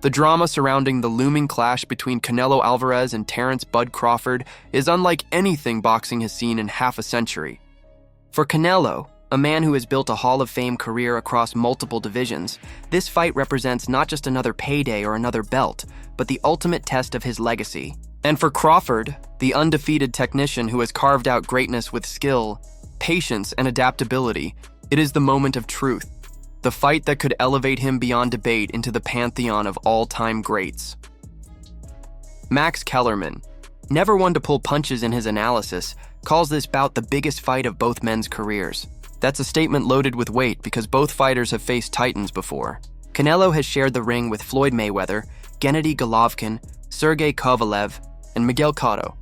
The drama surrounding the looming clash between Canelo Alvarez and Terence "Bud" Crawford is unlike anything boxing has seen in half a century. For Canelo, a man who has built a Hall of Fame career across multiple divisions, this fight represents not just another payday or another belt, but the ultimate test of his legacy. And for Crawford, the undefeated technician who has carved out greatness with skill, patience, and adaptability, it is the moment of truth. The fight that could elevate him beyond debate into the pantheon of all-time greats. Max Kellerman, never one to pull punches in his analysis, calls this bout the biggest fight of both men's careers. That's a statement loaded with weight because both fighters have faced titans before. Canelo has shared the ring with Floyd Mayweather, Gennady Golovkin, Sergey Kovalev, and Miguel Cotto.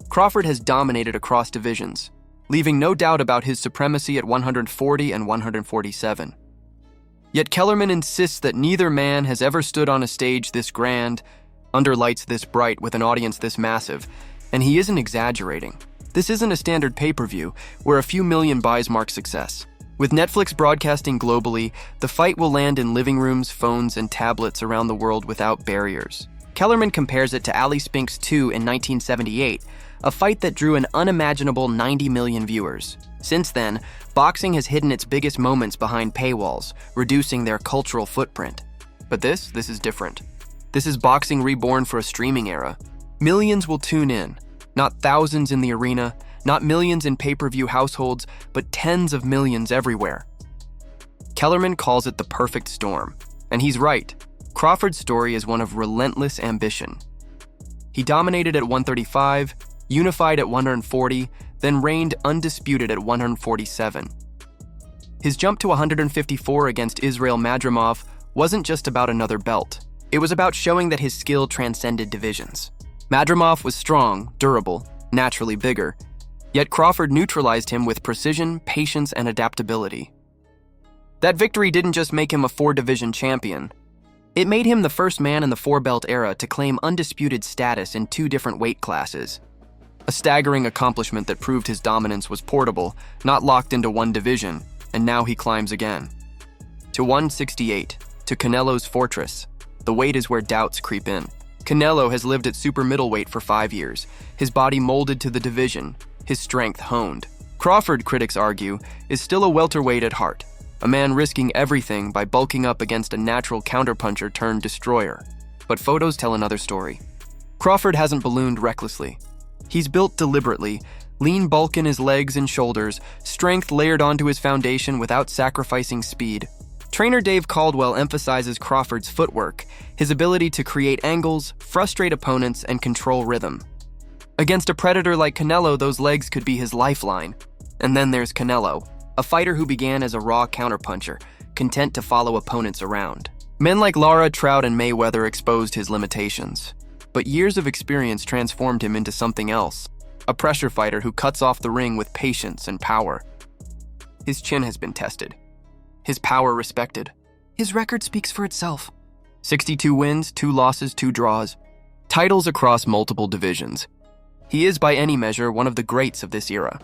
Crawford has dominated across divisions, leaving no doubt about his supremacy at 140 and 147. Yet Kellerman insists that neither man has ever stood on a stage this grand, under lights this bright with an audience this massive, and he isn't exaggerating. This isn't a standard pay-per-view where a few million buys mark success. With Netflix broadcasting globally, the fight will land in living rooms, phones, and tablets around the world without barriers. Kellerman compares it to Ali Spink's 2 in 1978, a fight that drew an unimaginable 90 million viewers. Since then, boxing has hidden its biggest moments behind paywalls, reducing their cultural footprint. But this is different. This is boxing reborn for a streaming era. Millions will tune in, not thousands in the arena, not millions in pay-per-view households, but tens of millions everywhere. Kellerman calls it the perfect storm, and he's right. Crawford's story is one of relentless ambition. He dominated at 135, unified at 140, then reigned undisputed at 147. His jump to 154 against Israil Madrimov wasn't just about another belt. It was about showing that his skill transcended divisions. Madrimov was strong, durable, naturally bigger, yet Crawford neutralized him with precision, patience, and adaptability. That victory didn't just make him a 4-division champion. It made him the first man in the 4-belt era to claim undisputed status in 2 different weight classes. A staggering accomplishment that proved his dominance was portable, not locked into one division, and now he climbs again. To 168, to Canelo's fortress. The weight is where doubts creep in. Canelo has lived at super middleweight for 5 years, his body molded to the division, his strength honed. Crawford, critics argue, is still a welterweight at heart, a man risking everything by bulking up against a natural counterpuncher turned destroyer. But photos tell another story. Crawford hasn't ballooned recklessly. He's built deliberately, lean bulk in his legs and shoulders, strength layered onto his foundation without sacrificing speed. Trainer Dave Caldwell emphasizes Crawford's footwork, his ability to create angles, frustrate opponents, and control rhythm. Against a predator like Canelo, those legs could be his lifeline. And then there's Canelo, a fighter who began as a raw counterpuncher, content to follow opponents around. Men like Lara, Trout, and Mayweather exposed his limitations. But years of experience transformed him into something else, a pressure fighter who cuts off the ring with patience and power. His chin has been tested, his power respected. His record speaks for itself. 62 wins, 2 losses, 2 draws. Titles across multiple divisions. He is by any measure one of the greats of this era.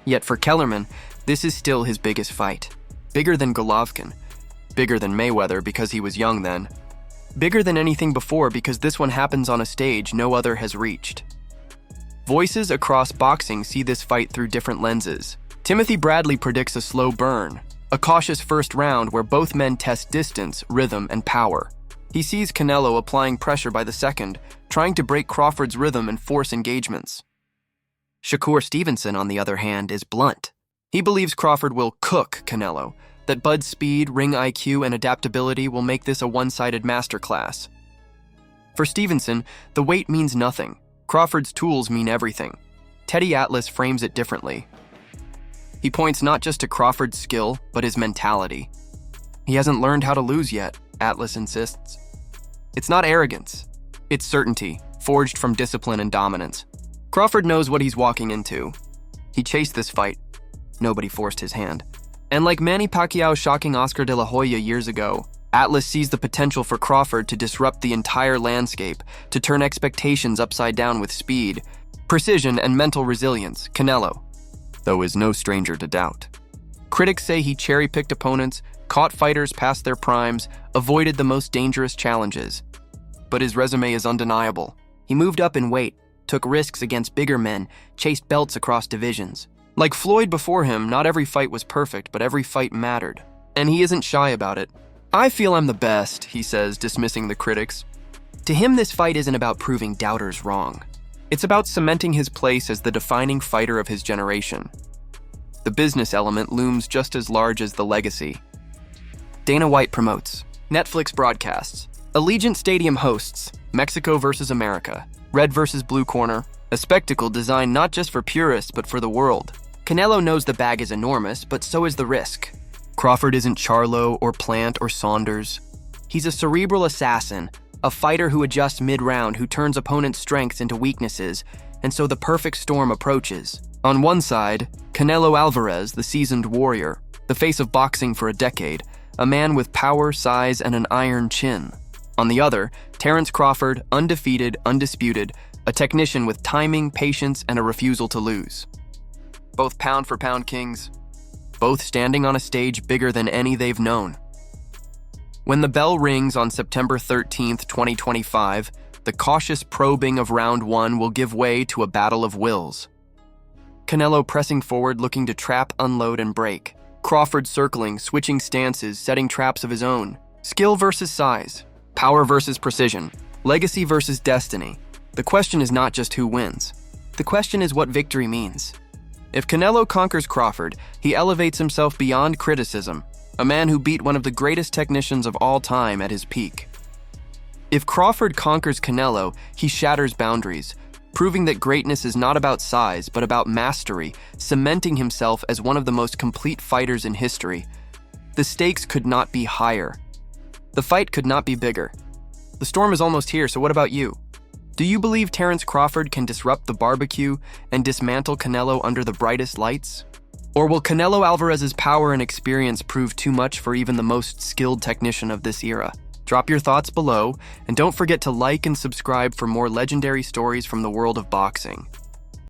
Yet for Kellerman, this is still his biggest fight. Bigger than Golovkin. Bigger than Mayweather because he was young then. Bigger than anything before because this one happens on a stage no other has reached. Voices across boxing see this fight through different lenses. Timothy Bradley predicts a slow burn, a cautious first round where both men test distance, rhythm, and power. He sees Canelo applying pressure by the second, trying to break Crawford's rhythm and force engagements. Shakur Stevenson, on the other hand, is blunt. He believes Crawford will cook Canelo, that Bud's speed, ring IQ, and adaptability will make this a one-sided masterclass. For Stevenson, the weight means nothing. Crawford's tools mean everything. Teddy Atlas frames it differently. He points not just to Crawford's skill, but his mentality. He hasn't learned how to lose yet, Atlas insists. It's not arrogance. It's certainty, forged from discipline and dominance. Crawford knows what he's walking into. He chased this fight. Nobody forced his hand. And like Manny Pacquiao shocking Oscar de la Hoya years ago, Atlas sees the potential for Crawford to disrupt the entire landscape, to turn expectations upside down with speed, precision, and mental resilience. Canelo, though, is no stranger to doubt. Critics say he cherry-picked opponents, caught fighters past their primes, avoided the most dangerous challenges. but his resume is undeniable. He moved up in weight, took risks against bigger men, chased belts across divisions. Like Floyd before him, not every fight was perfect, but every fight mattered. And he isn't shy about it. "I feel I'm the best," he says, dismissing the critics. To him, this fight isn't about proving doubters wrong. It's about cementing his place as the defining fighter of his generation. The business element looms just as large as the legacy. Dana White promotes. Netflix broadcasts. Allegiant Stadium hosts. Mexico versus America. Red versus blue corner. A spectacle designed not just for purists, but for the world. Canelo knows the bag is enormous, but so is the risk. Crawford isn't Charlo or Plant or Saunders. He's a cerebral assassin, a fighter who adjusts mid-round, who turns opponents' strengths into weaknesses, and so the perfect storm approaches. On one side, Canelo Alvarez, the seasoned warrior, the face of boxing for a decade, a man with power, size, and an iron chin. On the other, Terence Crawford, undefeated, undisputed, a technician with timing, patience, and a refusal to lose. Both pound-for-pound kings, both standing on a stage bigger than any they've known. When the bell rings on September 13th, 2025, the cautious probing of round one will give way to a battle of wills. Canelo pressing forward, looking to trap, unload, and break. Crawford circling, switching stances, setting traps of his own. Skill versus size. Power versus precision. Legacy versus destiny. The question is not just who wins. The question is what victory means. If Canelo conquers Crawford, he elevates himself beyond criticism, a man who beat one of the greatest technicians of all time at his peak. If Crawford conquers Canelo, he shatters boundaries, proving that greatness is not about size, but about mastery, cementing himself as one of the most complete fighters in history. The stakes could not be higher. The fight could not be bigger. The storm is almost here, so what about you? Do you believe Terence Crawford can disrupt the barbecue and dismantle Canelo under the brightest lights? Or will Canelo Alvarez's power and experience prove too much for even the most skilled technician of this era? Drop your thoughts below, and don't forget to like and subscribe for more legendary stories from the world of boxing.